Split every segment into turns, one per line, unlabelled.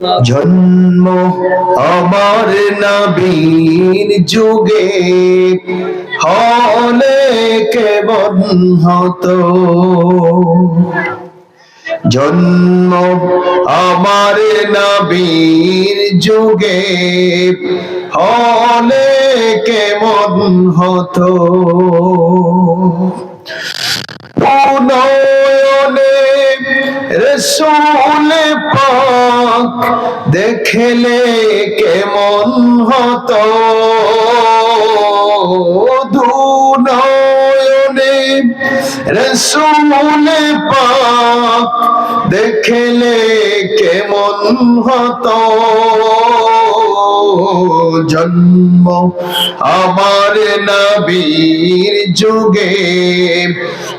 জন্ম আমার নবীর যুগে হলে কেমন হতো, জন্ম আমার নবীর যুগে হলে কেমন হতো। নয়নে রসূল পাক দেখলে কেমন হতো, দুনয়নে রসূল পাক দেখলে কেমন হতো। জন্ম আমার নবীর যুগে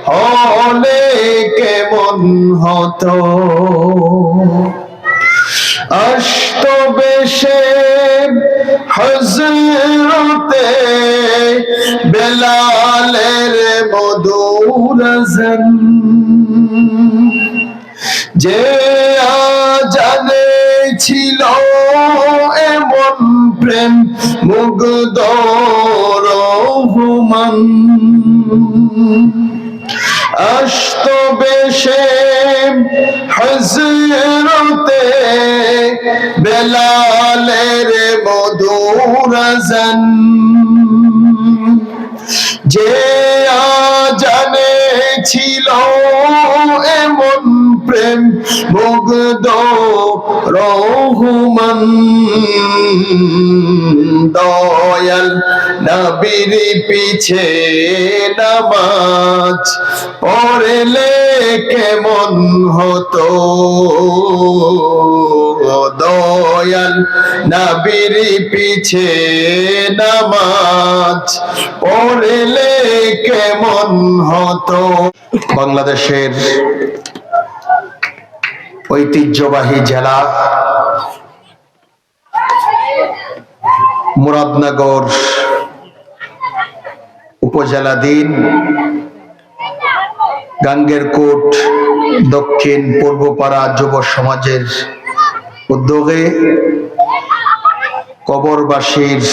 হলে কেমন হতো। আসত বেশে হযরতে বেলালের মধুর আযান, যে আজানে ছিল এমন প্রেম মুগ্ধ রহমান। আসত বেশে হযরতে বেলালের মধুর আযান, যে আজানে ছিল এমন প্রেম মুগ্ধ রহমান। দয়াল নবীর পিছে নামাজ পড়লে কেমন হতো, দয়াল নবীর পিছে নামাজ পড়লে কেমন হতো। বাংলাদেশের ঐতিহ্যবাহী জেলা মুরাদনগর উপজেলাধীন গাঙ্গেরকোট দক্ষিণ পূর্বপাড়া যুব সমাজের উদ্যোগে কবরবাসীর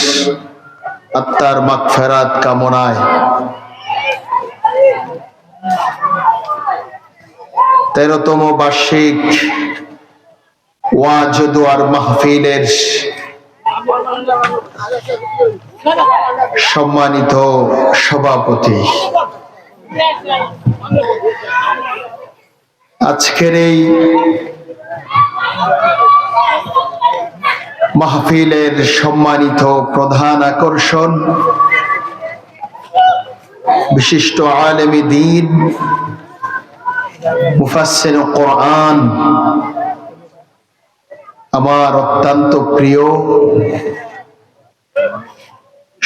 আত্মার মাগফিরাত কামনায় 13তম বার্ষিক ওয়াজ দুআর মাহফিলের সম্মানিত সভাপতি, আজকের এই মাহফিলের সম্মানিত প্রধান আকর্ষণ বিশিষ্ট আলেমে দ্বীন মুফাসসির কোরআন, আমার অত্যন্ত প্রিয়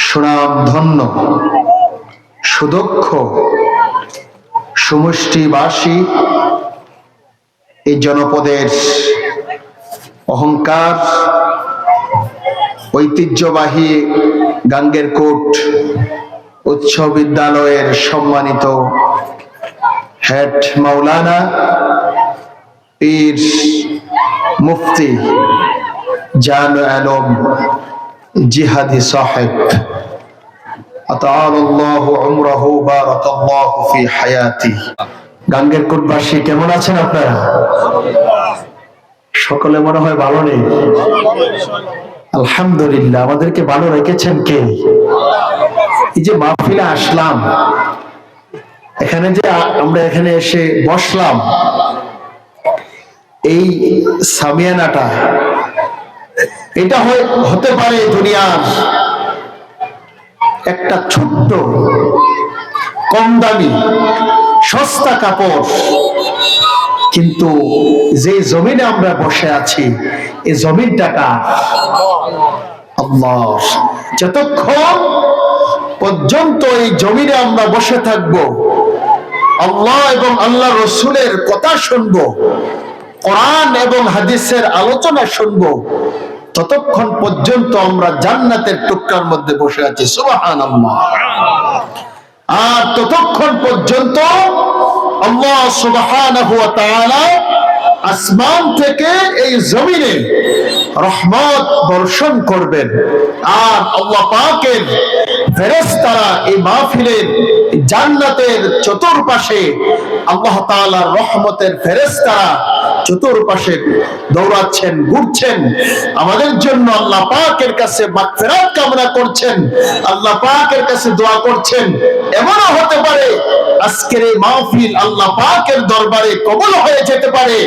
সুনামধন্য সুদক্ষ সমষ্টিবাসী, এই জনপদের অহংকার, ঐতিহ্যবাহী গাঙ্গেরকোট উচ্চ বিদ্যালয়ের সম্মানিত হেড মাওলানা পীর মুফতি জান আলম জিহাদি সাহেব, আতাআলাল্লাহু উমরাহু বারাকাল্লাহু ফি হায়াতি। গাঙ্গেরকোটবাসী কেমন আছেন আপনারা? সকলে মনে হয় ভালো নেই। আলহামদুলিল্লাহ, আমাদেরকে ভালো রেখেছেন কে? এই যে মাহফিলে আসলাম, এখানে যে আমরা এখানে এসে বসলাম, এই সামিয়ানাটা এটা হতে পারে দুনিয়ার একটা ছোট্ট কম দামি সস্তা কাপড়, কিন্তু যে জমিনে আমরা বসে আছি এই জমিনটা কার? আল্লাহ। যতক্ষণ পর্যন্ত এই জমিনে আমরা বসে থাকব, আল্লাহ এবং আল্লাহ রসুলের কথা শুনবো, কোরআন এবং হাদিসের আলোচনা শুনবো, ততক্ষণ পর্যন্ত আমরা জান্নাতের টুকরার মধ্যে বসে আছি। সুবহানাল্লাহ। আর ততক্ষণ পর্যন্ত আল্লাহ সুবহানাহু ওয়া তাআলা আসমান থেকে এই জমিনে রহমত বর্ষণ করবেন। আর আল্লাহ পাকের ফেরেশতারা এই মাহফিলের জান্নাতের চতুর্পাশে আল্লাহ তাআলার রহমতের ফেরেশতারা চতুর্পাশে দৌড়াচ্ছেন, ঘুরছেন, আমাদের জন্য আল্লাহ পাকের কাছে মাগফিরাত কামনা করছেন, আল্লাহ পাকের কাছে দোয়া করছেন। এমনও হতে পারে আজকের এই মাহফিল আল্লাহ পাকের দরবারে কবুল হয়ে যেতে পারে,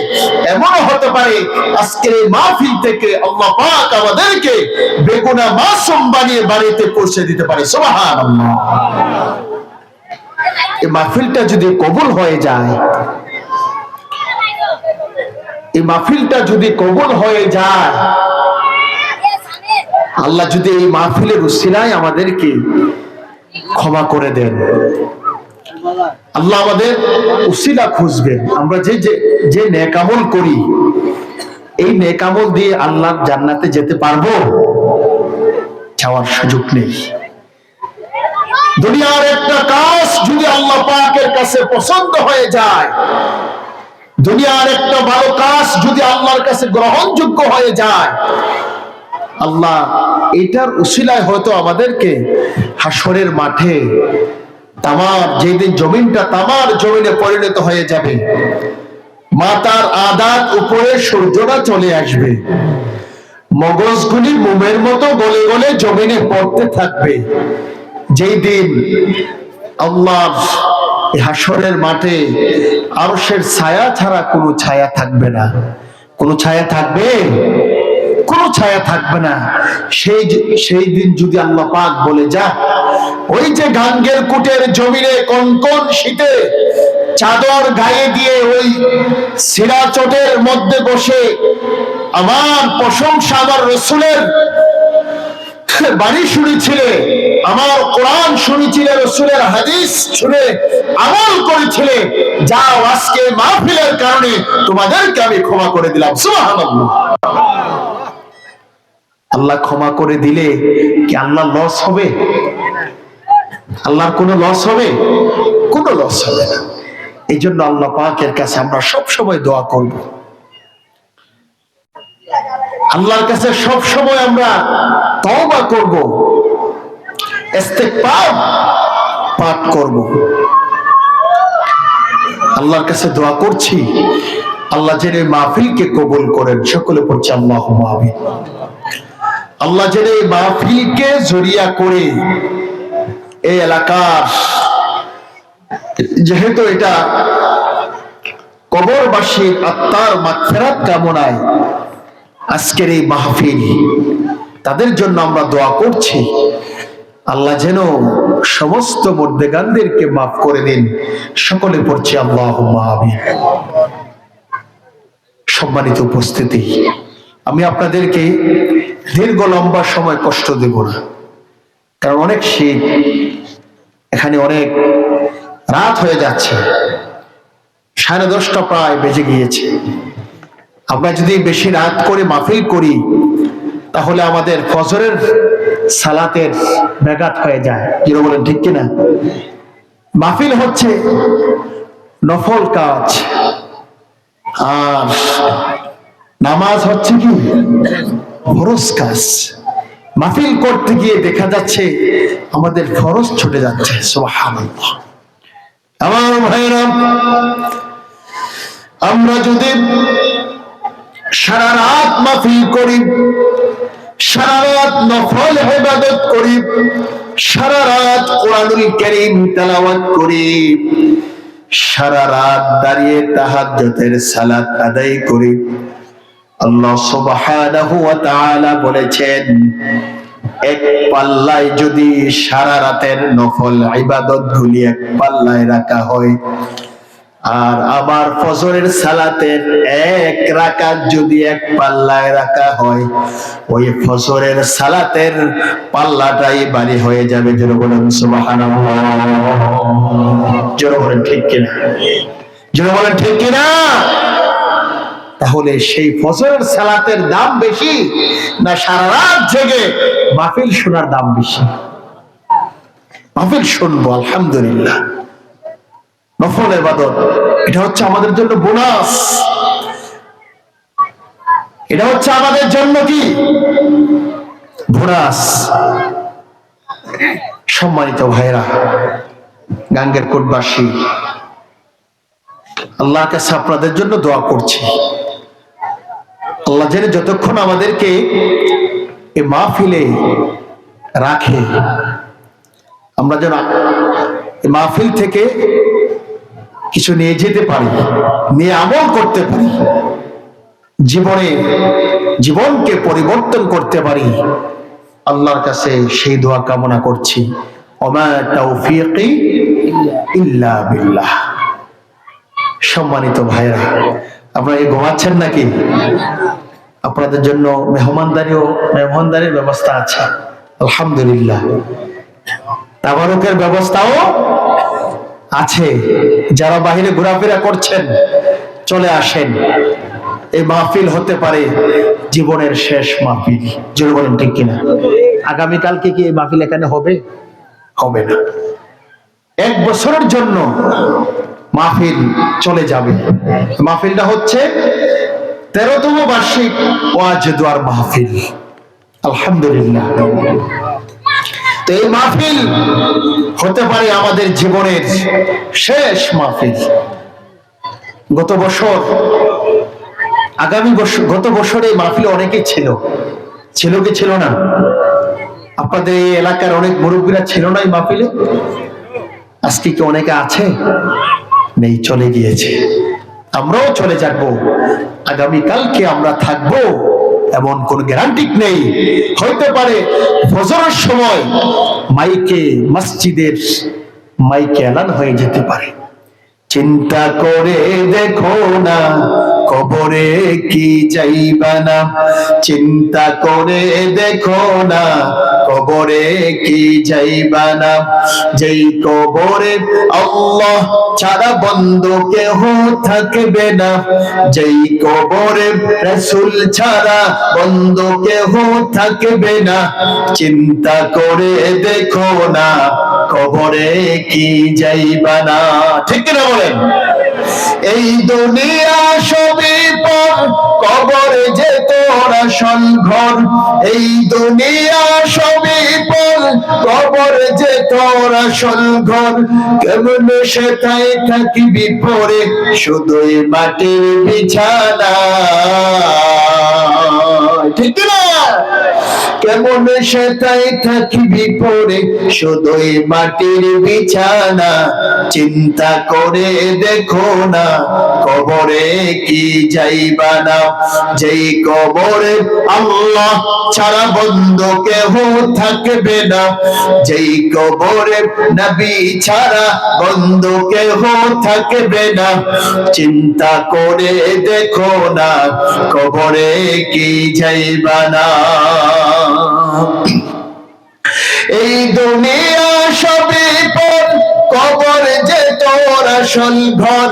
এমনও হতে পারে আজকের এই মাহফিল থেকে আল্লাহ পাক আমাদেরকে বেগুনা মাসুম বানিয়ে বাড়িতে পৌঁছে দিতে পারে। সুবহানাল্লাহ। এই মাহফিলটা যদি কবুল হয়ে যায়, এই মাহফিলটা যদি কবুল হয়ে যায়, আল্লাহ যদি এই মাহফিলের উসিলায় আমাদেরকে ক্ষমা করে দেন, আল্লাহ আমাদের উসিলা খুঁজবেন। আমরা যে নেক আমল করি, এই নেক আমল দিয়ে আল্লাহর জান্নাতে যেতে পারবো? যাওয়ার সুযোগ নেই। দুনিয়ার একটা কাজ যদি আল্লাহ পাকের কাছে পছন্দ হয়ে যায়, দুনিয়ার একটা ভালো কাজ যদি আল্লাহর কাছে গ্রহণযোগ্য হয়ে যায়, আল্লাহ এটার উসিলায় হয়তো আমাদেরকে হাসরের মাঠে তামার, যেদিন জমিনটা তামার জমিনে পরিণত হয়ে যাবে, মাথার আদাত উপরে সূর্যটা চলে আসবে, মগজগুলি মোমের মতো গলে গলে জমিনে পড়তে থাকবে। যেই দিন আল্লাহ হাসরের মাঠে আরশের ছায়া ছাড়া কোনো ছায়া থাকবে না। কোনো ছায়া থাকবে? কোনো ছায়া থাকবে না। সেই দিন যদি আল্লাহ পাক বলে, যা ওই যে গাঙ্গের কুটের জমিনে কনকন শীতে চাদর গায়ে দিয়ে ওই সিরা চটের মধ্যে বসে আমার প্রশংসা, আমার রাসূলের বাণী শুনেছিলে, আমার কোরআন শুনেছিলে, রাসূলের হাদিস শুনে আমল করেছিলে, যাও আজকে মাহফিলের কারণে তোমাদেরকে আমি ক্ষমা করে দিলাম। সুবহানাল্লাহ। আল্লাহ ক্ষমা করে দিলে কি আল্লাহ লস হবে? আল্লাহর কোনো লস হবে? কোনো লস হবে না। এই জন্য আল্লাহ পাকের কাছে আমরা সব সময় দোয়া করব, আল্লাহর কাছে সব সময় আমরা তওবা করব, ইস্তিগফার পাঠ করব। আল্লাহর কাছে দোয়া করছি, আল্লাহ যেন এই মাহফিলকে কবুল করেন। সকলে পড়ছি আল্লাহুম্মা আমিন। আল্লাহ যেন এই মাহফিলকে জরিয়া করে এই এলাকার, যেহেতু এটা কবরবাসীর আত্মার মাগফিরাত কামনায় আজকের এই মাহফিল, তাদের জন্য আমরা দোয়া করছি, আল্লাহ যেন সমস্ত মুর্দেগানদেরকে মাফ করে দিন। সকলে পড়ছি আল্লাহুম্মা আমিন। সম্মানিত উপস্থিতি, আমি আপনাদেরকে দীর্ঘ লম্বা সময় কষ্ট দেব না, কারণ অনেক শীত, এখানে অনেক রাত হয়ে যাচ্ছে, 10:30 প্রায় বেজে গিয়েছে। আমরা যদি বেশি রাত করে মাহফিল করি তাহলে আমাদের ফজরের সালাতের ব্যাঘাত হয়ে যায়। কি বলেন, ঠিক কিনা? মাহফিল হচ্ছে নফল কাজ, আর নামাজ হচ্ছে কি ফরজ কাজ। মাহফিল করতে গিয়ে দেখা যাচ্ছে আমাদের ফরজ ছুটে যাচ্ছে। সুবহানাল্লাহ। আমার ভাইরা, আমরা যদি সারা রাত মাহফিল করি, সারা রাত নফল ইবাদত করি, সারা রাত কোরআনুল কারীম তেলাওয়াত করি, সারা রাত দাঁড়িয়ে তাহাজ্জুদের সালাত আদায় করি, আল্লাহ সুবহানাহু ওয়া তাআলা বলেছেন, এক পাল্লায় যদি সারা রাতের নফল ইবাদত গুলি এক পাল্লায় রাখা হয়, আর আমার ফজরের সালাতের এক রাকাত যদি এক পাল্লায় রাখা হয়, ওই ফজরের সালাতের পাল্লাটাই ভারী হয়ে যাবে। জোরে বলেন সুবহানাল্লাহ। জোরে বলেন ঠিক কিনা? জোরে বলেন ঠিক কিনা? তাহলে সেই ফজরের সালাতের দাম বেশি না সারা রাত জেগে মাহফিল শোনার দাম বেশি? মাহফিল শুনবো এটা হচ্ছে আমাদের জন্য কি বোনাস। সম্মানিত ভাইরা, গাঙ্গের কোটবাসী, আল্লাহর কাছে আপনাদের জন্য দোয়া করছি। আল্লাহ জেনে যতক্ষণ আমাদেরকে এই মাহফিলে রাখে, আমরা যেন এই মাহফিল থেকে কিছু নিয়ে যেতে পারি, নিয়ে আমল করতে পারি, জীবনকে পরিবর্তন করতে পারি, আল্লাহর কাছে সেই দোয়া কামনা করছি। ওমা তাওফীকি ইল্লা বিল্লাহ। সম্মানিত ভাইরা, আপনারা ঘুমাচ্ছেন নাকি? আপনাদের জন্য মেহমানদারির ব্যবস্থা আছে, আলহামদুলিল্লাহ। তাবারুকের ব্যবস্থাও আছে। যারা বাহিরে ঘোরাফেরা করছেন, চলে আসেন। এই মাহফিল হতে পারে জীবনের শেষ মাহফিল। জোরে বলেন ঠিক কিনা? আগামীকালকে কি এই মাহফিল এখানে হবে? হবে না। 1 বছরের জন্য মাহফিল চলে যাবে। মাহফিলটা হচ্ছে 13তম বার্ষিক ওয়াজ দোয়ার মাহফিল, আলহামদুলিল্লাহ। তো এই মাহফিল হতে পারে আমাদের জীবনের শেষ মাহফিল। গত বছরে এই মাহফিলে অনেকেই ছিল কি ছিল না? আপনাদের এই এলাকার অনেক মুরব্বীরা ছিল না এই মাহফিলে? আজকে কি অনেকে আছে? নেই, চলে গিয়েছে। আমরাও চলে যাব। আগামীকালকে আমরা থাকবো এমন কোন গ্যারান্টি নেই। হইতে পারে ফজরের সময় মসজিদের মাইকে এলান হয়ে যেতে পারে। চিন্তা করে দেখো না, কবরে কি যাইবা না। চিন্তা করে দেখো না, কবরে কি যাইবা না। যেই কবরে আল্লাহ ছাড়া বন্ধু কেহ থাকবে না। যেই কবরে রাসূল ছাড়া বন্ধু কেহ থাকবে না। চিন্তা করে দেখো না, কবরে কি যাইবা না। ঠিক কিনা বলেন? এই দুনিয়া সবই পর, কবরে যে তোর আসল ঘর। এই দুনিয়া সবই পর, কবরে যে তোর আসল ঘর। কেমন সেটাই থাকবি পরে, শুধুই মাটির বিছানা। ঠিক না? কেমন সেটাই থাকবি পরে, শুধুই মাটির বিছানা। চিন্তা করে দেখো না, কবরে কি যাইবা না। যেই কবরে আল্লাহ ছাড়া বন্ধু কেহ থাকবে না। যেই কবরে নবী ছাড়া বন্ধু কেহ থাকবে না। চিন্তা করে দেখো না, কবরে কি যাইবা না। এই দুনিয়া সবই পর, কবর যে তোর আসল ঘর।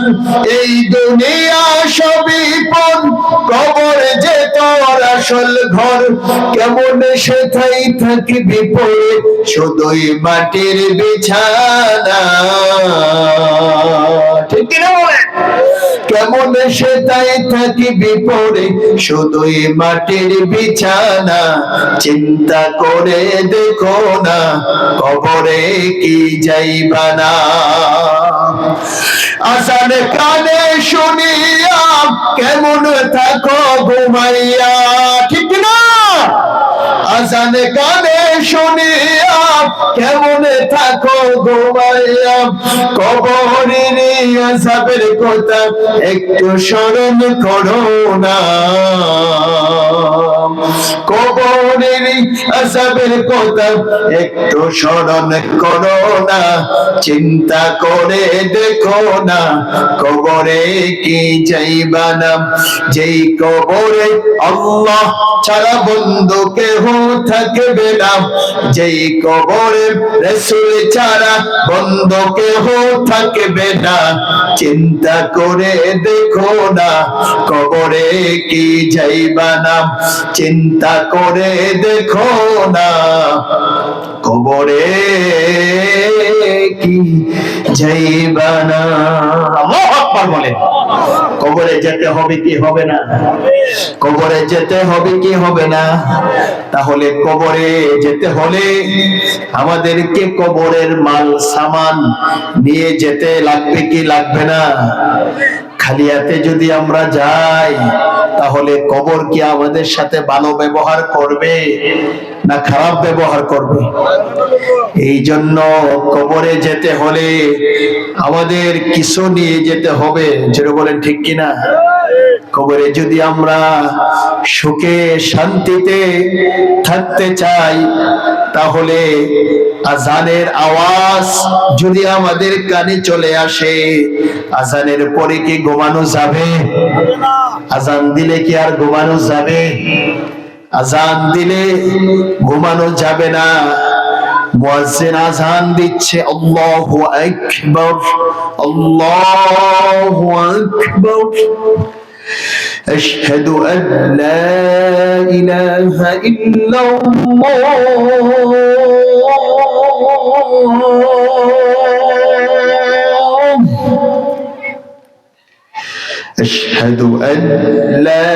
এই দুনিয়া সবই পর, কবর যে তোর আসল ঘর। কেমন সেথাই থাকবি পড়ে, শুধুই মাটির বিছানা। ঠিক না? কেমন সেটাই থাকবি পড়ে, শুধুই মাটির বিছানা। চিন্তা করে দেখো না, কবরে কি যাইবা না। আজান কানে শুনিয়া কেমন থাকো ঘুমাইয়া। ঠিক না? আজান কানে শুনিয়া কেমন থাকো ঘুমাইয়া। কবরের আযাবের কথা একটু স্মরণ করো না। কবরের আযাবের কথা একটু স্মরণ করো না। চিন্তা করে দেখো না, কবরে কি যাইবা না। যেই কবরে আল্লাহ ছাড়া বন্ধু কেহ থাকবে না। যেই কবরে রাসূল ছাড়া বন্ধু কেহ থাকবে না। চিন্তা করে দেখো না, কবরে কি যাইবা না। চিন্তা করে দেখো না, কবরে কি যাইবা না। আল্লাহু আকবার বলেন। কবরে যেতে হবে কি হবে না? কবরে যেতে হবে কি হবে না? তাহলে কবরে যেতে হলে আমাদেরকে কবরের মাল সামান নিয়ে যেতে লাগবে কি লাগবে না? খালি হাতে যদি আমরা যাই তাহলে কবর কি আমাদের সাথে ভালো ব্যবহার করবে না খারাপ ব্যবহার করবে? এই জন্য কবরে যেতে হলে আমাদের কিছু নিয়ে যেতে হবে, যেটা বলেন ঠিক কিনা? কবরে যদি আমরা সুখে শান্তিতে থাকতে চাই তাহলে আজানের আওয়াজ যদি আমাদের কানে চলে আসে, আজানের পরে কি ঘুমানো যাবে? আজান দিলে কি আর ঘুমানো যাবে? আজান দিলে ঘুমানো যাবে না। মুয়াজ্জিন আজান দিচ্ছে, আল্লাহু আকবার, আল্লাহু আকবার, আশহাদু আন লা ইলাহা ইল্লাল্লাহ, আশহাদু আন লা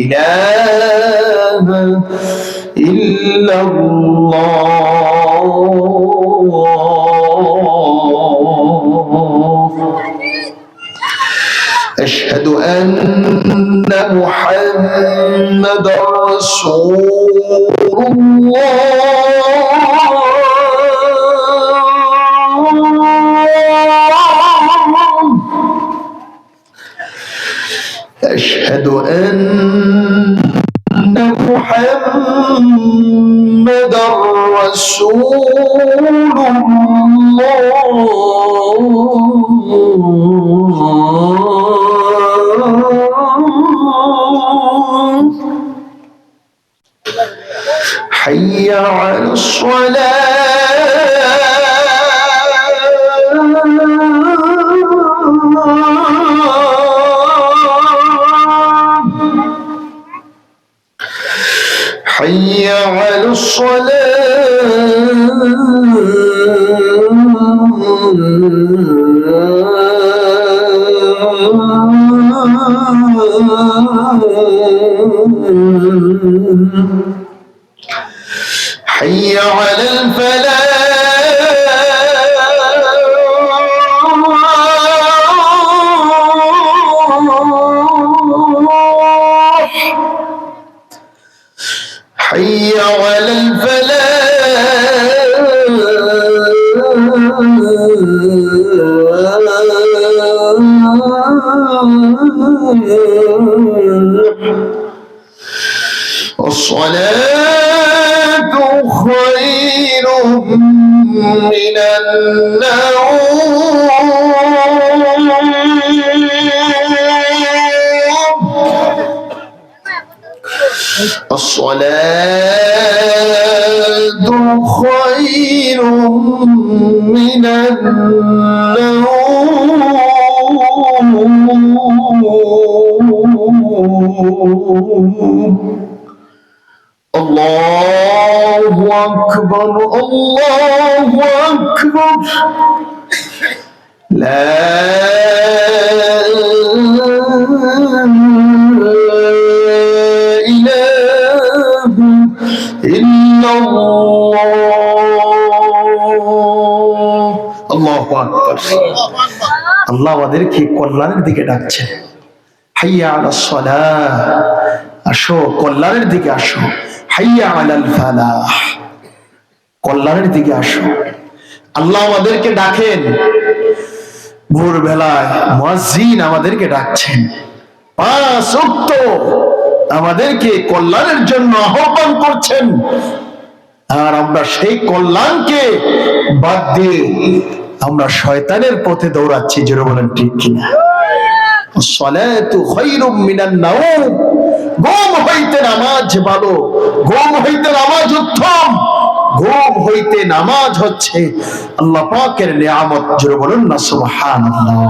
ইলাহা ইল্লাল্লাহ, আশহাদু আন্না মুহাম্মাদার রাসূলুল্লাহ, أشهد أن محمدا رسول الله، حي على حي على حي على الفلاح، حي على الفلاح، الصلاة خير من النوم، الصلاة خير من النوم. الله أكبر، الله أكبر، لا إله إلا الله. الله أكبر. আল্লাহ আমাদেরকে কল্যাণের দিকে ডাকছেন। হাইয়া আলাস সালাহ, আসো কল্যাণের দিকে আসো। হাইয়া আলাল ফালাহ, কল্যাণের দিকে আসো। আল্লাহ আমাদেরকে ডাকেন। ভোরবেলায় মুয়াজ্জিন আমাদেরকে ডাকছেন। 5 ওয়াক্ত আমাদেরকে কল্যাণের জন্য আহ্বান করছেন, আর আমরা সেই কল্যাণকে বাদ দিয়ে আমরা শয়তানের পথে দৌড়াচ্ছি। জোরে বলেন ঠিক কিনা? সালাতু খায়রুম মিনান নাওম, ঘুম হইতে নামাজ ভালো, ঘুম হইতে নামাজ উত্তম, ঘুম হইতে নামাজ হচ্ছে আল্লাহ পাকের নিয়ামত। জোরে বলুন না সুবহানাল্লাহ।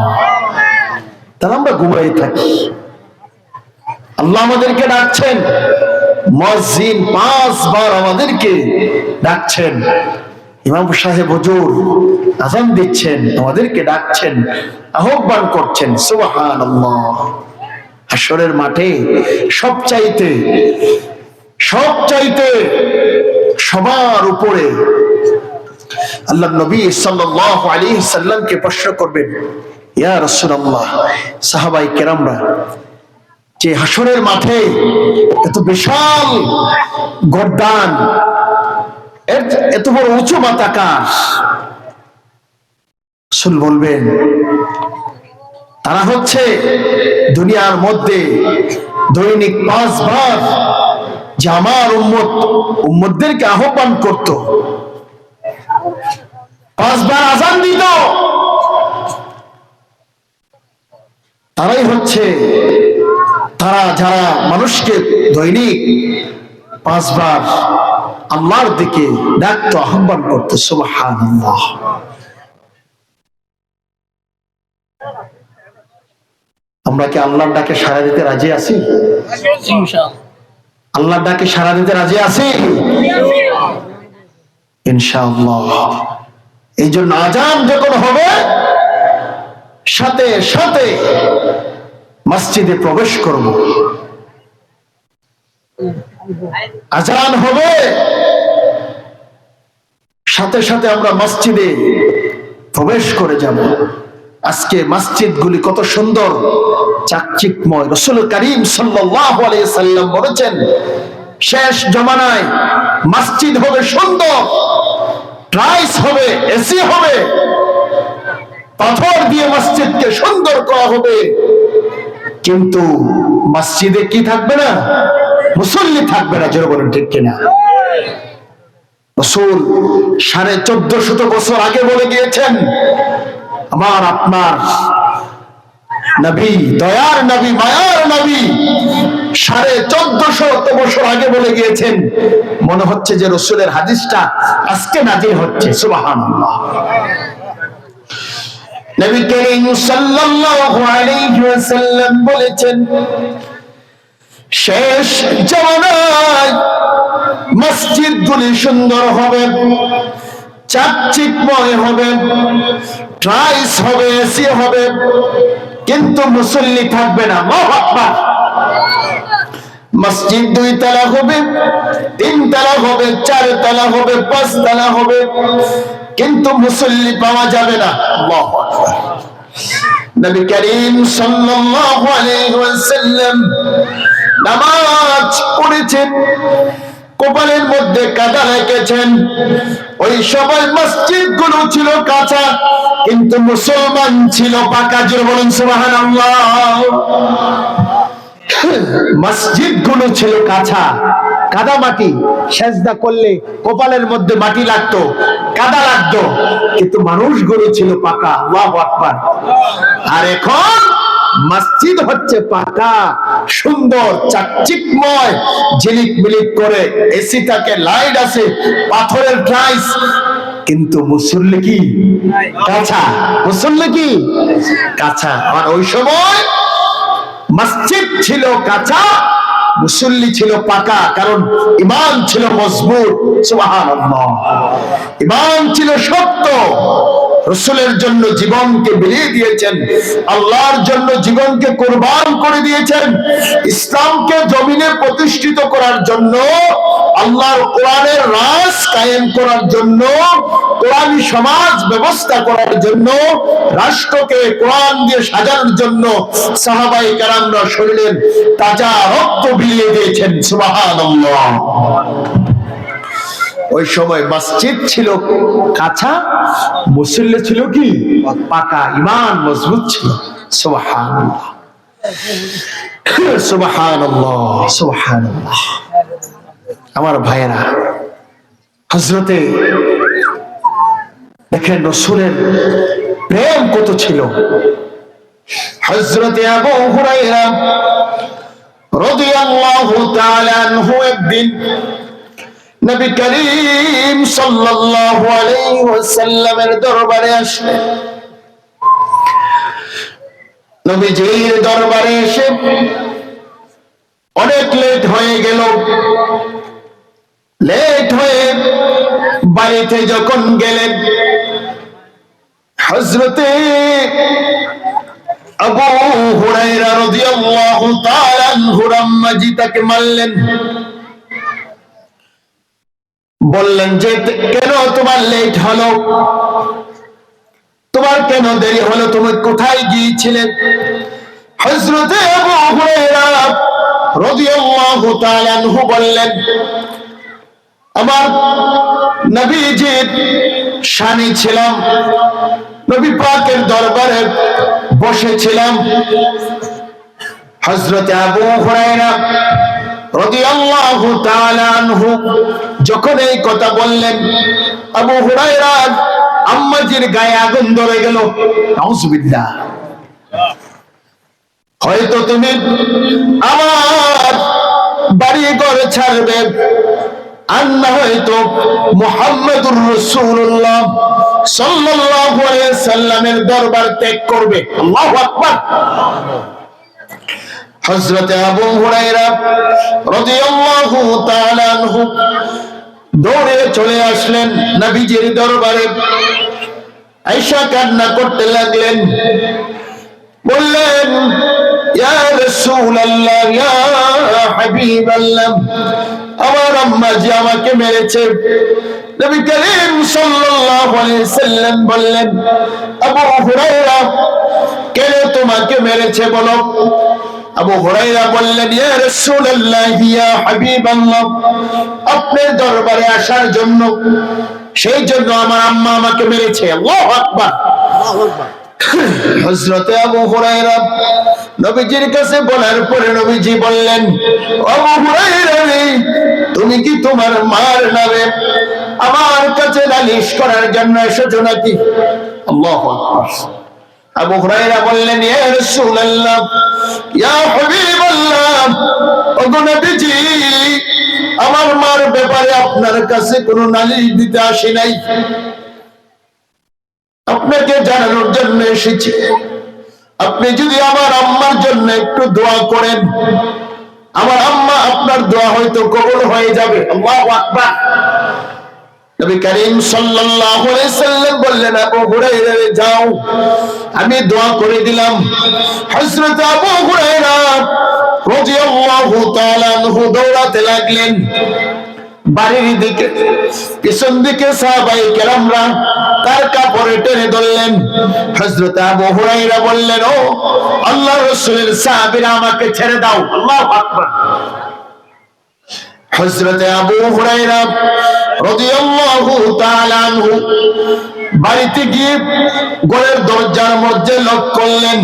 তাহলে আমরা ঘুমাই থাকি, আল্লাহ আমাদেরকে ডাকছেন মুয়াজ্জিন 5 বার আমাদেরকে ডাকছেন, ইমাম সাহেব হুজুর আযান দিচ্ছেন, আমাদেরকে ডাকছেন, আহ্বান করছেন। সুবহানাল্লাহ। হাশরের মাঠে সবচাইতে সবার উপরে আল্লাহর নবী সাল্লাল্লাহু আলাইহি সাল্লামকে প্রশ্ন করবেন, ইয়া রাসূলুল্লাহ, সাহাবায়ে কেরামরা যে হাশরের মাঠে এত বিশাল গর্দান, এত বড় উঁচু মাথাকার, রাসূল বলবেন তারা হচ্ছে দুনিয়ার মধ্যে দৈনিক 5 বার যে আমার উম্মতদেরকে আহ্বান করত, 5 বার আযান দিত, তারাই হচ্ছে তারা যারা মানুষকে দৈনিক 5 বার আল্লাহর দিকে ডাকত, আহ্বান করত। সুবহানাল্লাহ। আমরা কি আল্লাহর ডাকে সাড়া দিতে রাজি আছি? আল্লাহর ডাকে সাড়া দিতে রাজি আছি ইনশাআল্লাহ। এই জন্য আযান যখন হবে সাথে সাথে মসজিদে প্রবেশ করব। আযান হবে সাথে সাথে আমরা মসজিদে প্রবেশ করে যাব। আজকে মসজিদগুলি কত সুন্দর, চাকচিকময়। রাসূল করিম সাল্লাল্লাহু আলাইহি সাল্লাম বলেছেন, শেষ জামানায় মসজিদ হবে সুন্দর, টাইলস হবে, এসি হবে, পাথর দিয়ে মসজিদকে সুন্দর করা হবে, কিন্তু মসজিদে কি থাকবে না? মুসল্লি থাকবে না। জোরে বলেন ঠিক কিনা? রাসূল 1450 বছর আগে বলে গিয়েছেন, আমার আপনার নবী, দয়ার নবী, মায়ার নবী 1450 বছর আগে বলে গিয়েছেন। মনে হচ্ছে যে রাসূলের হাদিসটা আজকে নাজিল হচ্ছে। সুবহানাল্লাহ। নবী করিম সাল্লাল্লাহু আলাইহি ওয়াসাল্লাম বলেছেন, শেষ জামানায় মসজিদগুলি সুন্দর হবে, চাকচিকময় হবে, টাইলস হবে, এসি হবে, কিন্তু মুসল্লি থাকবে না। আল্লাহু আকবার। মসজিদ 2 তলা হবে, 3 তলা হবে, 4 তলা হবে, 5 তলা হবে, কিন্তু মুসল্লি পাওয়া যাবে না। আল্লাহু আকবার। নবী করিম সাল্লাল্লাহু আলাইহি ওয়াসাল্লাম নামাজ পড়েছেন, কপালের মধ্যে কাদা রেখেছেন। ওই সময় মসজিদগুলো ছিল কাঁচা, কিন্তু মুসলমান ছিল পাকা। জোরে বলুন সুবহানাল্লাহ। মসজিদগুলো ছিল কাঁচা, কাদা মাটি, সেজদা করলে কপালের মধ্যে মাটি লাগতো, কাদা লাগতো, কিন্তু মানুষগুলো ছিল পাকা। আল্লাহু আকবার। আর এখন মসজিদ হচ্ছে পাকা, সুন্দর, চাকচিকময়, ঝিলিক মিলিক করে, এসি থাকে, লাইট আছে, পাথরের টাইলস, কিন্তু মুসল্লি কি? কাঁচা। মুসল্লি কি? কাঁচা। আর ওই সময় মসজিদ ছিল কাঁচা, মুসল্লি ছিল পাকা, কারণ ঈমান ছিল মজবুত। সুবহানাল্লাহ। ঈমান ছিল শক্ত। রাসূলের জন্য জীবনকে বিলিয়ে দিয়েছেন, আল্লাহর জন্য জীবনকে কুরবান করে দিয়েছেন, ইসলামকে জমিনে প্রতিষ্ঠিত করার জন্য, আল্লাহর কোরআনের রাজ কায়েম করার জন্য, কোরআনী সমাজ ব্যবস্থা করার জন্য, রাষ্ট্রকে কোরআন দিয়ে সাজানোর জন্য সাহাবায়ে কেরামরা শরীরের তাজা রক্ত বিলিয়ে দিয়েছেন। সুবহানাল্লাহ। ওই সময় মসজিদ ছিল কাঁচা, মুসল্লি ছিল কি? পাকা, ঈমান মজবুত ছিল। সুবহানাল্লাহ, সুবহানাল্লাহ, সুবহানাল্লাহ। আমার ভাইয়েরা, হযরতে দেখেন রাসূলের প্রেম কত ছিল। হযরতে আবু হুরায়রা রাদিয়াল্লাহু তাআলা আনহু একদিন নবী করিম সাল্লাল্লাহু আলাইহি ওয়াসাল্লামের দরবারে আসলেন। নবীজির দরবারে এসে অনেক লেট হয়ে গেল। লেট হয়ে বাড়িতে যখন গেলেন, হযরতে আবু হুরায়রা রাদিয়াল্লাহু তাআলা আনহুর আম্মাজি তাকে মারলেন। বললেন যে কেন তোমার লেট হলো, তোমার কেন দেরি হলো, তুমি কোথায় গিয়েছিলে? হযরতে আবু হুরায়রা রাদিয়াল্লাহু তাআলা আনহু বললেন, আমার নবীজির শানে ছিলাম, নবী পাকের দরবারে বসেছিলাম। হযরতে আবু হুরায়রা রাদিয়াল্লাহু তাআলা আনহু যখন এই কথা বললেন, আবু হুরায়রা আম্মাজির গায়ে আগুন ধরে গেল। নাউযুবিল্লাহ। হয়তো তুমি আমার বাড়ি ঘর ছাড়বে, আর না হয়তো মুহাম্মদুর রাসূলুল্লাহ সাল্লাল্লাহু আলাইহি সাল্লামের দরবার ত্যাগ করবে। আল্লাহু আকবার। হযরতে আবু হুরায়রা রাদিয়াল্লাহু তাআলা আনহু দৌড়ে চলে আসলেন নবীজির দরবারে। আয়েশা কান্না করতে লাগলেন, বললেন, ইয়া রাসূলুল্লাহ, ইয়া হাবিবাল্লাহ, আমার আম্মা জি আমাকে মেরেছে। নবী করিম সাল্লাল্লাহু আলাইহি সাল্লাম বললেন, আবু হুরায়রা কেন তোমাকে মেরেছে বলো? আবু হুরায়রা বললেন, ইয়া রাসূলুল্লাহ, ইয়া হাবিবাল্লাহ, আপনার দরবারে আসার জন্য, সেই জন্য আমার আম্মা আমাকে মেরেছে। আল্লাহু আকবার। হযরতে আবু হুরায়রা নবীজির কাছে বলার পরে নবীজি বললেন, আবু হুরায়রা, তুমি কি তোমার মার নামে আমার কাছে নালিশ করার জন্য এসেছো নাকি? আল্লাহু আকবার। আবু হুরায়রা বললেন, ইয়া রাসূলুল্লাহ, ইয়া হাবিবাল্লাহ, ওগো নবীজি, আমার মার ব্যাপারে আপনার কাছে কোনো নালিশ দিতে আসি নাই, আপনাকে জানানোর জন্য এসেছি। আপনি যদি আমার আম্মার জন্য একটু দোয়া করেন, আমার আম্মা আপনার দোয়া হয়তো কবুল হয়ে যাবে। আল্লাহু আকবার। নবী করিম সাল্লাল্লাহু আলাইহি সাল্লাম বললেন, আবু হুরায়রা, যাও, আমি দোয়া করে দিলাম। হযরত আবু হুরায়রা রাদিয়াল্লাহু তাআলা আনহু দৌড়াতে লাগলেন বাড়ির দিকে। পিছন দিকে সাহাবায়ে কেরামরা তার কাপড়ে টেনে ধরলেন। হযরত আবু হুরায়রা বললেন, ও আল্লাহর রাসূলের সাহাবীরা, আমাকে ছেড়ে দাও। আল্লাহু আকবার। হযরত আবু হুরায়রা রাদিয়াল্লাহু তাআলা আনহু বাড়িতে গিয়ে ঘরের দরজার মধ্যে লক করলেন।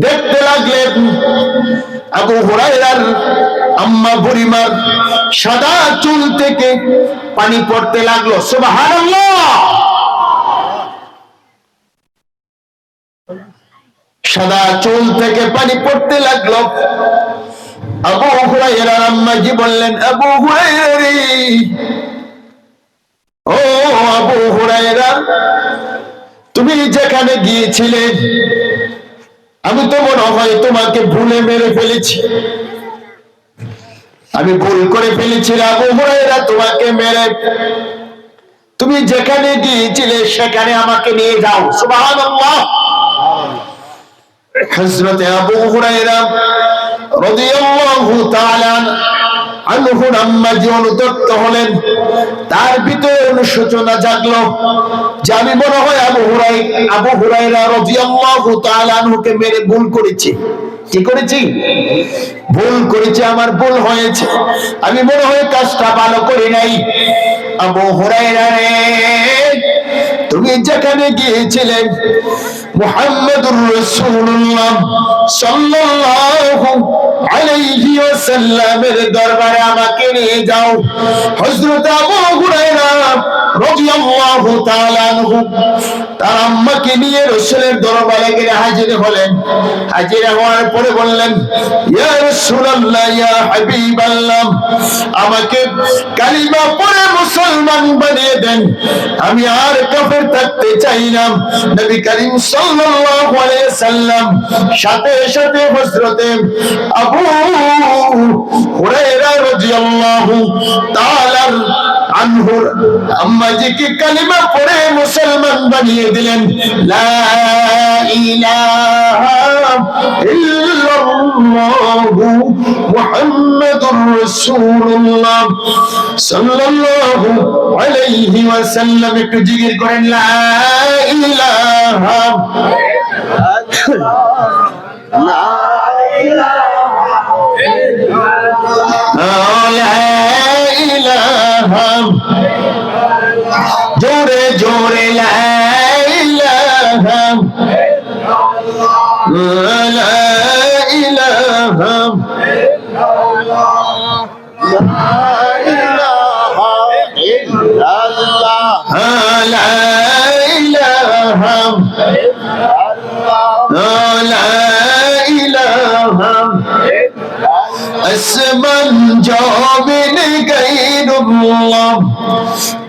দেখতে লাগলেন আবু হুরায়রার আম্মা বুড়িমার সাদা চুল থেকে পানি পড়তে লাগলো। সুবহানাল্লাহ। সাদা চুল থেকে পানি পড়তে লাগলো। আবু হুরায়রার আম্মা জি বললেন, আবু হুরায়রা, ও আবু হুরায়রা, তুমি যেখানে গিয়েছিলে, আমি তো মনে হয় তোমাকে ভুলে মেরে ফেলেছি। আমি ভুল করে ফেলেছি আবু হুরায়রা তোমাকে মেরে। তুমি যেখানে গিয়েছিলে সেখানে আমাকে নিয়ে যাও। সুবহানাল্লাহ। হযরত আবু হুরায়রা রাদিয়াল্লাহু তাআলা আনহুর আম্মা জি অনুতপ্ত হলেন। তার ভিতরে অনুশোচনা জাগলো যে আমি মনে হয় আবু হুরায়রা রাদিয়াল্লাহু তাআলা আনহুকে মেরে ভুল করেছি। কি করেছি? ভুল করেছি, আমার ভুল হয়েছে, আমি মনে হয় কাজটা ভালো করি নাই। আবু হুরায়রা রে, তুমি যেখানে গিয়েছিলেন মুহাম্মদুর রাসূলুল্লাহ সাল্লাল্লাহু আলাইহি ওয়াসাল্লামের দরবারে আমাকে নিয়ে যাও। হযরত আবু হুরায়রা রাদিয়াল্লাহু তাআলা আনহু আর আম্মাকে নিয়ে রাসূলের দরবারে গিয়ে হাজির হলেন। হাজির হওয়ার পরে বললেন, ইয়া রাসূলুল্লাহ, ইয়া হাবিবাল্লাহ, আমাকে কালিমা পড়ে মুসলমান বানিয়ে দেন, আমি আর কাফের থাকতে চাই না। নবী করিম সাল্লাল্লাহু আলাইহি সাল্লাম সাথে সাথে হযরতে আবু হুরায়রা রাদিয়াল্লাহু তাআলা আনহুর আম্মাজিকে কালিমা পড়ে মুসলমান বানিয়ে দিলেন। লা ইলাহা ইল্লাল্লাহু মুহাম্মাদুর রাসূলুল্লাহ সাল্লাল্লাহু আলাইহি ওয়াসাল্লাম। একটু জিকির করেন, লা ইলাহা লা ইলাহা, জোরে জোরে লা ইলাহা লা ইলাহা লা ইলাহা লা ইলাহা আসমান জমিন গায়রুল্লাহ,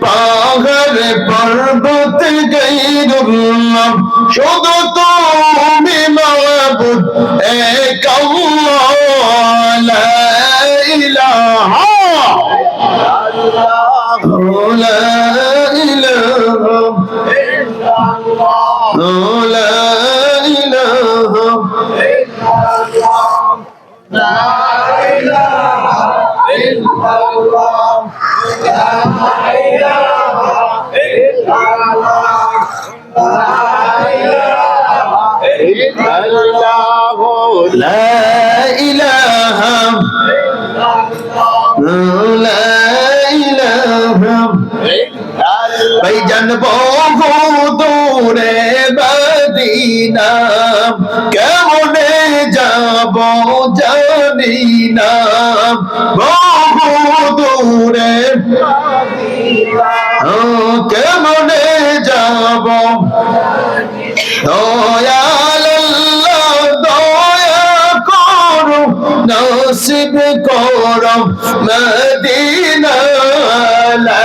পাহাড় পর্বত গায়রুল্লাহ, শুধু তুমি মাবুদ এক আল্লাহ। লা ইলাহা লা ইলাহা লা ইলাহা ভাইজান বহু দূরে মদিনা, কেমনে যাব জানি না। বহু দূরে কেমনে যাব, দয়াল আল্লাহ দয়া করো, নসিব করো মদিনা। লা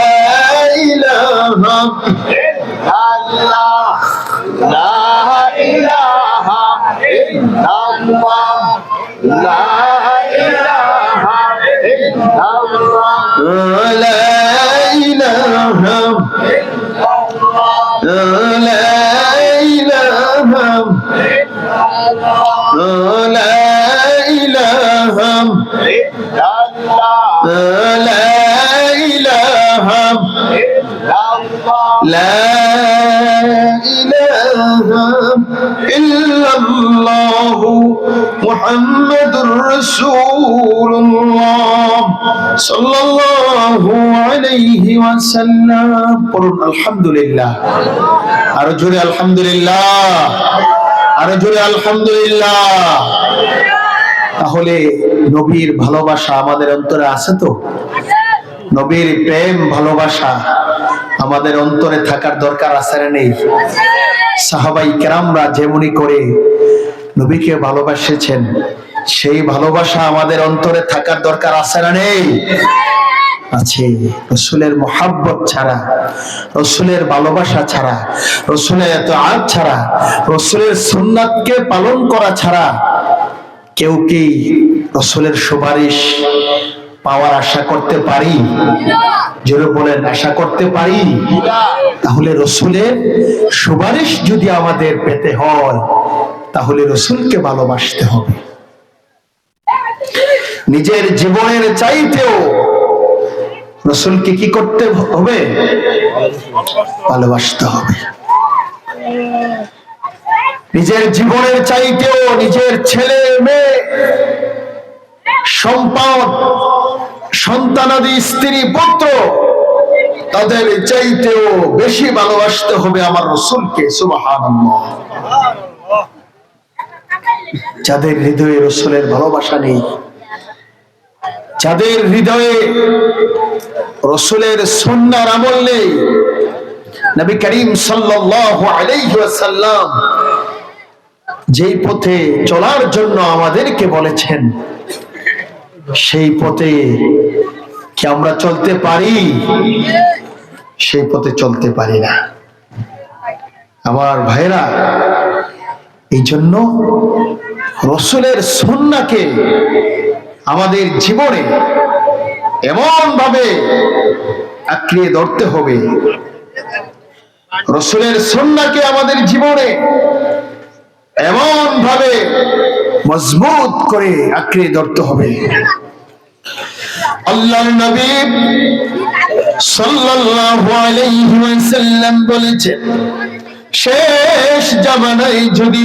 ইলাহা ইল্লাল্লাহ, লা ইলাহা ইল্লাল্লাহ, লা ইলাহা ইল্লাল্লাহ, লা ইলাহা লা ইলাহা লা ইলাহা লা ইলাহা লা ইলাহা ইল্লাল্লাহ মুহাম্মাদুর রাসূলুল্লাহ সাল্লাল্লাহু আলাইহি ওয়াসাল্লাম। পড়ুন আলহামদুলিল্লাহ। আরো জোরে আলহামদুলিল্লাহ, আরো জোরে আলহামদুলিল্লাহ। তাহলে নবীর ভালোবাসা আমাদের অন্তরে আছে তো? নবীর প্রেম ভালোবাসা আমাদের অন্তরে থাকার দরকার আছে না নেই? সাহাবাই কেরামরা যেমনি করে নবীকে ভালোবাসেছেন, সেই ভালোবাসা আমাদের অন্তরে থাকার দরকার আছে না নেই? আছে। রসুলের মোহাব্বত ছাড়া, রসুলের ভালোবাসা ছাড়া, রসুলের ইতাআত ছাড়া, রসুলের সুন্নাতকে পালন করা ছাড়া কেউ কি রসুলের সুপারিশ পাওয়ার আশা করতে পারি? জোরে বলেন, আশা করতে পারি? তাহলে রসুলের সুপারিশ যদি আমাদের পেতে হয়, তাহলে রসুলকে ভালোবাসতে হবে। নিজের জীবনের চাইতেও রসুলকে কি করতে হবে? ভালোবাসতে হবে। নিজের জীবনের চাইতেও নিজের ছেলে মেয়ে, সম্পদ, সন্তানাদি, স্ত্রী, পুত্র, তাদের চাইতেও বেশি ভালোবাসতে হবে আমার রসুলকে। সুবহানাল্লাহ। যাদের হৃদয়ে রসুলের ভালোবাসা নেই, যাদের হৃদয়ে রসুলের সুন্নাহর আমল নেই, নবী করিম সাল্লাল্লাহু আলাইহি ওয়াসাল্লাম যেই পথে চলার জন্য আমাদেরকে বলেছেন, সেই পথে কি আমরা চলতে পারি? সেই পথে চলতে পারি না আমার ভাইরা। এই জন্য রাসূলের সুন্নাহকে আমাদের জীবনে এমন ভাবে আঁকড়িয়ে ধরতে হবে, রাসূলের সুন্নাহকে আমাদের জীবনে এমন ভাবে মজবুত করে আঁকড়িয়ে ধরতে হবে। আল্লাহর নবী সাল্লাল্লাহু আলাইহি ওয়াসাল্লাম বলেছেন, শেষ জামানায় যদি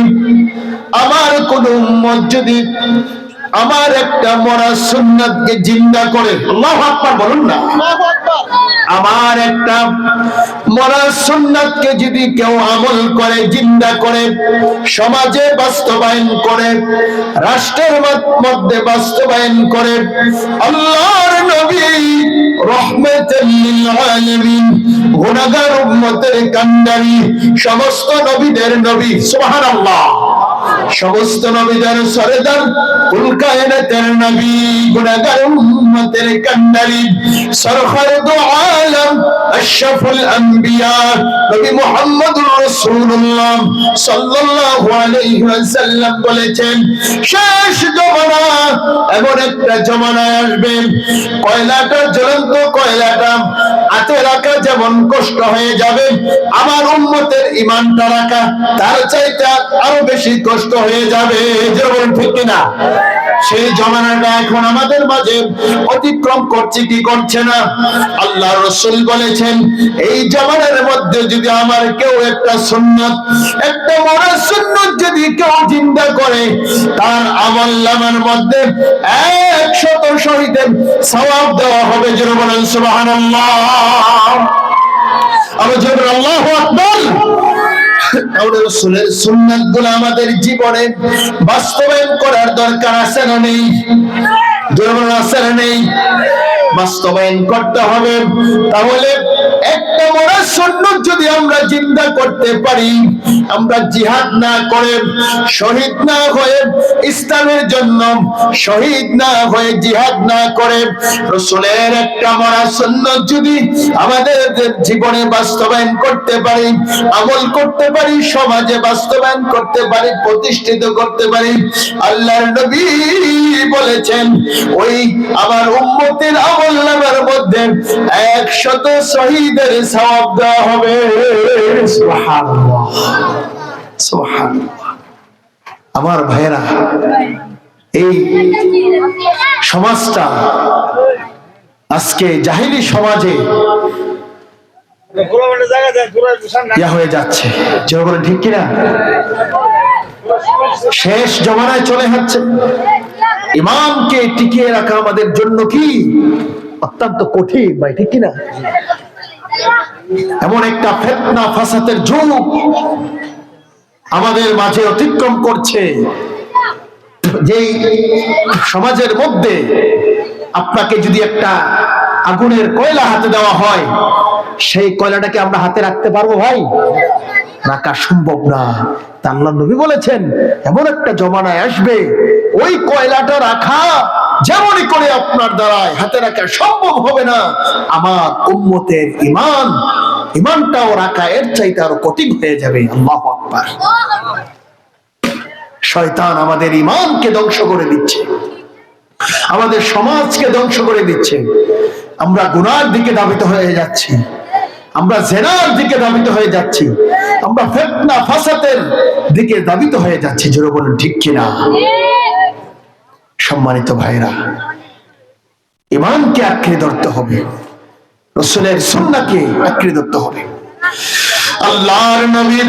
আমার কোন উম্মত যদি আমার একটা মরা সুন্নাতকে জিন্দা করে, আল্লাহু আকবার বলুন না, আল্লাহু আকবার, আমার একটা মরা সুন্নাতকে যদি কেউ আমল করে, জিন্দা করে, সমাজে বাস্তবায়ন করে, রাষ্ট্রের মধ্যে বাস্তবায়ন করে, আল্লাহর নবী রাহমাতুল লিল আলামিন, গুনাহগার উম্মতের কান্ডারি, সমস্ত নবীদের নবী, সুবহানাল্লাহ, সমস্ত নবীদের সরদার, কুল কায়নাতের নবী, গুনাহগার উম্মতের কান্ডারি, সরকার দু আলম, আশরাফুল আম্বিয়া নবী মুহাম্মদুর রাসূলুল্লাহ সাল্লাল্লাহু আলাইহি ওয়াসাল্লাম বলেছেন, শেষ জামানা এমন একটা জামানা আসবে, কয়লাটা, জ্বলন্ত কয়লাটা হাতে রাখা যেমন কষ্ট হয়ে যাবে, আমার উম্মতের ঈমানটা রাখা তার চাইতে আরো বেশি কষ্ট হয়ে যাবে। যেমন ঠিক কিনা? সেই জামানাটা এখন আমাদের মাঝে অতিক্রম করছে কি করছে না? আল্লাহর রাসূল বলেছেন, এই জামানার মধ্যে যদি আমার কেউ একটা সুন্নাত, একটা মরা সুন্নাত যদি কেউ জিন্দা করে, তার আমলনামার মধ্যে 100 শহীদের সওয়াব দেওয়া হবে। যারা বলেন সুবহানাল্লাহ, আল্লাহু আকবার। রাসূলের সুন্নাতগুলো আমাদের জীবনে বাস্তবায়ন করার দরকার আছে না নেই? আছে না নেই? বাস্তবায়ন করতে হবে। তাহলে একটা বড় সুন্নাত যদি আমরা জিন্দা করতে পারি, আমরা জিহাদ না করে, শহীদ না হয়ে, ইসলামের জন্য শহীদ না হয়ে, জিহাদ না করে, রাসূলের একটা মরা সুন্নাত যদি আমাদের জীবনে বাস্তবায়ন করতে পারি, আমল করতে পারি, সমাজে বাস্তবায়ন করতে পারি, প্রতিষ্ঠিত করতে পারি, আল্লাহর নবী বলেছেন, ওই আমার উম্মতের আমলনামার মধ্যে 100 শহীদের সওয়াব দেওয়া হবে। সুবহানাল্লাহ, সুবহানাল্লাহ। আমার ভাইরা, এই সমাজটা আজকে জাহিলি সমাজে হয়ে যাচ্ছে, যেগুলো ঠিক কিনা? শেষ জমানায় চলে যাচ্ছে। ইমানকে টিকিয়ে রাখা আমাদের জন্য কি অত্যন্ত কঠিন, ভাই ঠিক কিনা? এমন একটা ফিতনা ফাসাদের যুগ আমাদের মাঝে অতিক্রম করছে, যেই সমাজের মধ্যে আপনাকে যদি একটা আগুনের কয়লা হাতে দেওয়া হয়, সেই কয়লাটাকে আমরা হাতে রাখতে পারবো? ভাই, রাখা সম্ভব না। আল্লাহর নবী বলেছেন, এমন একটা জমানায় আসবে, ওই কয়লাটা রাখা যেমনই করে আপনার দ্বারায় হাতে রাখা সম্ভব হবে না, আমার উম্মতের ঈমানটাও রাখা এর চাইতে আরো কঠিন হয়ে যাবে। আল্লাহু আকবার। শয়তান আমাদের ঈমানকে ধ্বংস করে দিচ্ছে, আমাদের সমাজকে ধ্বংস করে দিচ্ছে। আমরা গুনার দিকে ধাবিত হয়ে যাচ্ছি, আমরা জিনার দিকে ধাবিত হয়ে যাচ্ছি, আমরা ফিতনা ফাসাদের দিকে ধাবিত হয়ে যাচ্ছি। জোরে বলুন ঠিক কিনা? সম্মানিত ভাইরা, ঈমানকে আঁকড়ে ধরতে হবে, রাসূলের সুন্নাহকে আঁকড়ে ধরতে হবে। আল্লাহর নবী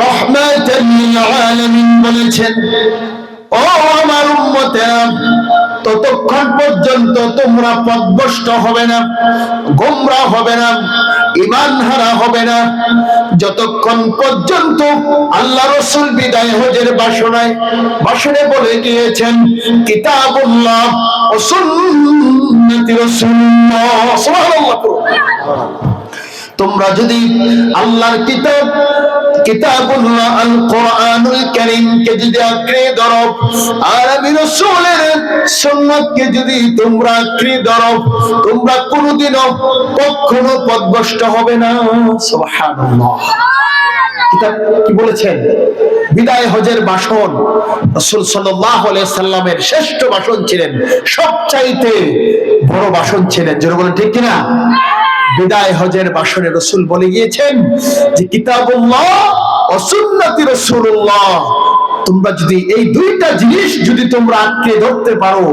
রাহমাতুল লিল আলামিন বলেছেন, ও আমার উম্মতেরা, ততক্ষণ পর্যন্ত তোমরা পথভ্রষ্ট হবে না, গোমরা হবে না, ঈমান হারা হবে না, যতক্ষণ পর্যন্ত আল্লাহ রাসূল বিদায় হজের ভাষণে বলে গিয়েছেন, কিতাবুল্লাহ ও সুন্নতি রাসূলুল্লাহ। সুবহানাল্লাহ। তোমরা যদি আল্লাহর কিতাবুল্লাহ আল কোরআনুল কারীমকে যদি আঁকড়ে ধরো, আর আমি রাসূলের সুন্নাতকে যদি তোমরা আঁকড়ে ধরো, তোমরা কোনোদিনও কখনো পথভ্রষ্ট হবে না। সুবহানাল্লাহ। কিতাব কি বলেছেন? বিদায় হজের ভাষণ রাসূল সাল্লাল্লাহু আলাইহি সাল্লামের শ্রেষ্ঠ ভাষণ ছিলেন, সবচাইতে বড় ভাষণ ছিলেন। জোরে বলেন ঠিক কিনা? বিদায় হজের ভাষণে রাসূল বলে গিয়েছেন যে কিতাবুল্লাহ ও সুন্নতি রাসূলুল্লাহ, তোমরা যদি এই দুইটা জিনিস যদি তোমরা আঁকড়ে ধরতে পারো,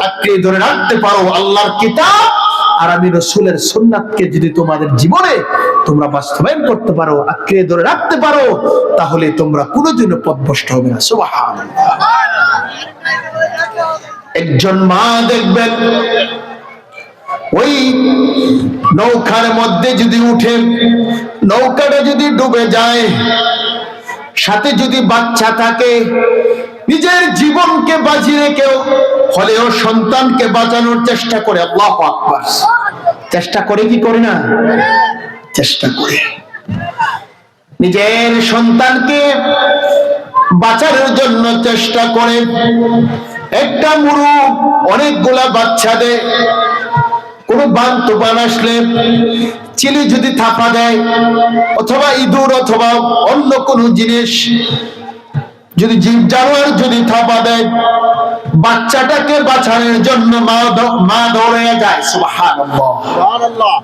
আঁকড়ে ধরে রাখতে পারো, আল্লাহর কিতাব আর আমি রাসূলের সুন্নাতকে যদি তোমাদের জীবনে তোমরা বাস্তবায়ন করতে পারো, আঁকড়ে ধরে রাখতে পারো, তাহলে তোমরা কোনোদিনও পথভ্রষ্ট হবে না। সুবহানাল্লাহ। একজন মা দেখবেন ওই নৌকার মধ্যে যদি উঠে, নৌকাটা যদি ডুবে যায়, সাথে যদি বাচ্চা থাকে, নিজের জীবনকে বাজি রেখেও হলেও সন্তানকে বাঁচানোর চেষ্টা করে। আল্লাহু আকবার। চেষ্টা করে কি করে না? চেষ্টা করে। নিজের সন্তানকে বাঁচানোর জন্য চেষ্টা করে। একটা মুরগ অনেকগুলা বাচ্চা দেয়, কোন বান তুফান আসলে চিলি যদি থাপা দেয়, অথবা ইঁদুর অথবা অন্য কোন জিনিস যদি জীব জানোয়ার যদি থাপা দেয়, বাচ্চাটাকে বাঁচানোর জন্য মা দৌড়ে যায়। সুবহানাল্লাহ।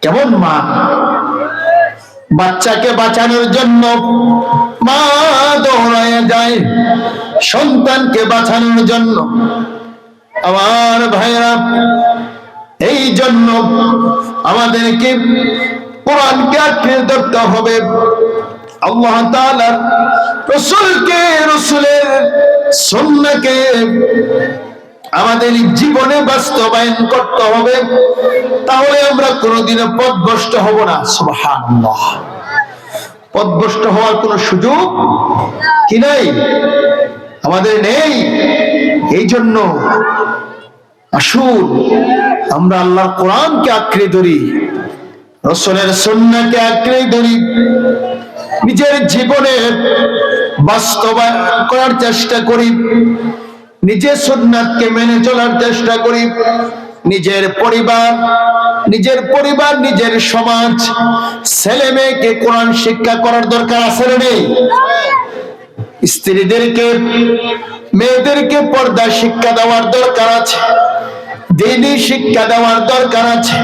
কেমন মা? বাচ্চাকে বাঁচানোর জন্য মা দৌড়ায় যায়, সন্তানকে বাঁচানোর জন্য। আমার ভাইরা, এই জন্য আমাদেরকে কোরআনকে আঁকড়ে ধরতে হবে, আল্লাহ তাআলার রাসূলকে, রাসূলের সুন্নাহকে আমাদের জীবনে বাস্তবায়ন করতে হবে, তাহলে আমরা কোনোদিনও পথভ্রষ্ট হব না। সুবহানাল্লাহ। পথভ্রষ্ট হওয়ার কোনো সুযোগ কি নাই? আমাদের নেই। এই জন্য আসুন আমরা আল্লাহর কোরআনকে আঁকড়ে ধরি, রাসূলের সুন্নাহকে আঁকড়ে ধরি, নিজের জীবনে বাস্তবায়ন করার চেষ্টা করি, নিজের সুন্নাতকে মেনে চলার চেষ্টা করি। নিজের পরিবার, নিজের সমাজ, ছেলে মেয়েকে কোরআন শিক্ষা করার দরকার আছে না নেই? স্ত্রীদেরকে, মেয়েদেরকে পর্দা শিক্ষা দেওয়ার দরকার আছে, দ্বীনি শিক্ষা দেওয়ার দরকার আছে।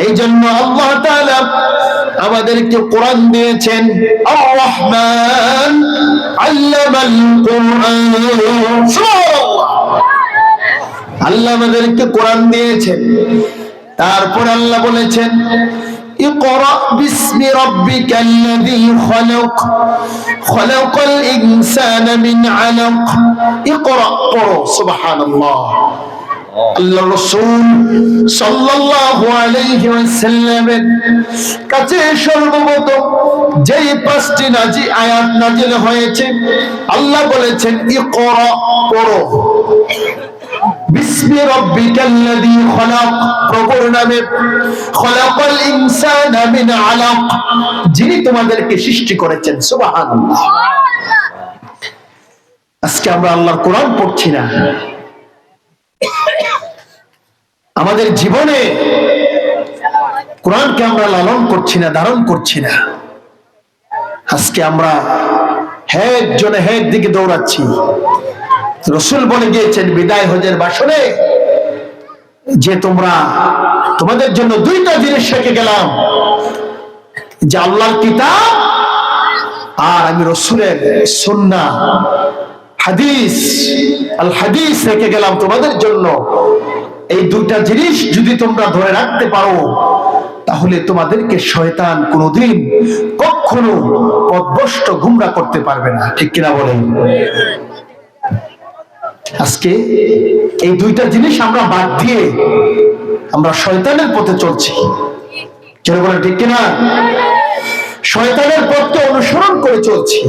এই জন্য আল্লাহ তাআলা আমাদেরকে কোরআন দিয়েছেন। আর রহমান আল্লামাল কোরআন। আল্লাহ আমাদেরকে কোরআন দিয়েছেন। তারপর আল্লাহ বলেছেন ইকরা বিসমি রাব্বিকাল্লাযী খালাক খালাকাল ইনসানা মিন আলাক। ইকরা পড়ো। সুবহানাল্লাহ। আল্লাহ রাসূল সাল্লাল্লাহু আলাইহি ওয়াসাল্লামের কাছে সর্বপ্রথম যেই পাঁচটি আয়াত নাযিল হয়েছে, আল্লাহ বলেছেন ইকরা পড়ো। বিসমি রাব্বিকাল্লাযী খালাক, প্রভুর নামে। খালাকাল ইনসানা মিন আলাক, যিনি তোমাদেরকে সৃষ্টি করেছেন। সুবহানাল্লাহ। আজকে আমরা আল্লাহর কোরআন পড়ছি না, আমাদের জীবনে কোরআনকে আমরা লালন করছি না, ধারণ করছি না। আজকে আমরা হেক দিকে দৌড়াচ্ছি। রাসূল বলে গিয়েছেন বিদায় হজের ভাষণে যে তোমাদের জন্য দুইটা জিনিস রেখে গেলাম, যে আল্লাহর কিতাব আর আমি রাসূলের সুন্নাহ, হাদিস, আল হাদিস রেখে গেলাম তোমাদের জন্য। এই দুইটা জিনিস যদি তোমরা ধরে রাখতে পারো, তাহলে তোমাদেরকে শয়তান কোনোদিন কখনো পথভ্রষ্ট গুমরা করতে পারবে না। ঠিক কিনা বলেন? আজকে এই দুইটা জিনিস আমরা বাদ দিয়ে আমরা শয়তানের পথে চলছি। যারা বলেন ঠিক কিনা? শয়তানের পথকে অনুসরণ করে চলছি,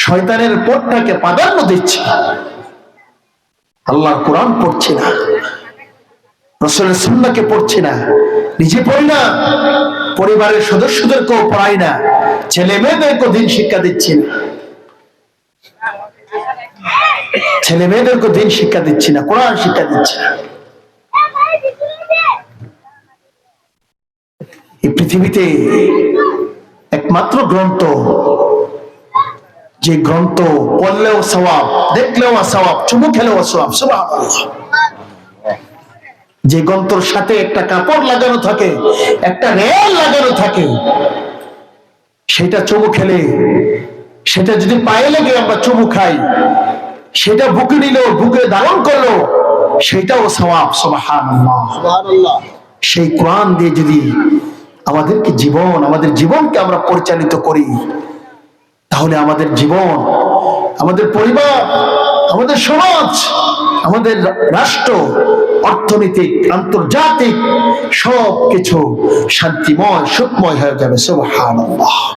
শয়তানের পথটাকে প্রাধান্য দিচ্ছি, আল্লাহর কোরআন পড়ছি না, রাসূলের সুন্নাহকে পড়ছি না, নিজে পড়ি না, পরিবারের সদস্যদেরকেও পড়াই না, ছেলে মেয়েদেরকেও দিন শিক্ষা দিচ্ছি না, ছেলে মেয়েদেরকেও দিন শিক্ষা দিচ্ছি না, কোরআন শিক্ষা দিচ্ছি না। এই পৃথিবীতে একমাত্র গ্রন্থ, যে গ্রন্থ পড়লেও সওয়াব, দেখলেও সওয়াব, চুমু খেলেও সওয়াব, সুবহানাল্লাহ। যে গ্রন্থর সাথে একটা কাপড় লাগানো থাকে, একটা রেল লাগানো থাকে, সেটা চুমু খেলে, সেটা যদি পায়ে লেগে আমরা চুমু খাই, সেটা বুকে নিল, বুকে ধারণ করলো, সেটাও সওয়াব, সুবহানাল্লাহ। সেই কোরআন দিয়ে যদি আমাদেরকে জীবন, আমাদের জীবনকে আমরা পরিচালিত করি, তাহলে আমাদের জীবন, আমাদের পরিবার, আমাদের সমাজ, আমাদের রাষ্ট্র, অর্থনৈতিক, আন্তর্জাতিক সবকিছু শান্তিময়, সুখময় হয়ে যাবে, সুবহানাল্লাহ।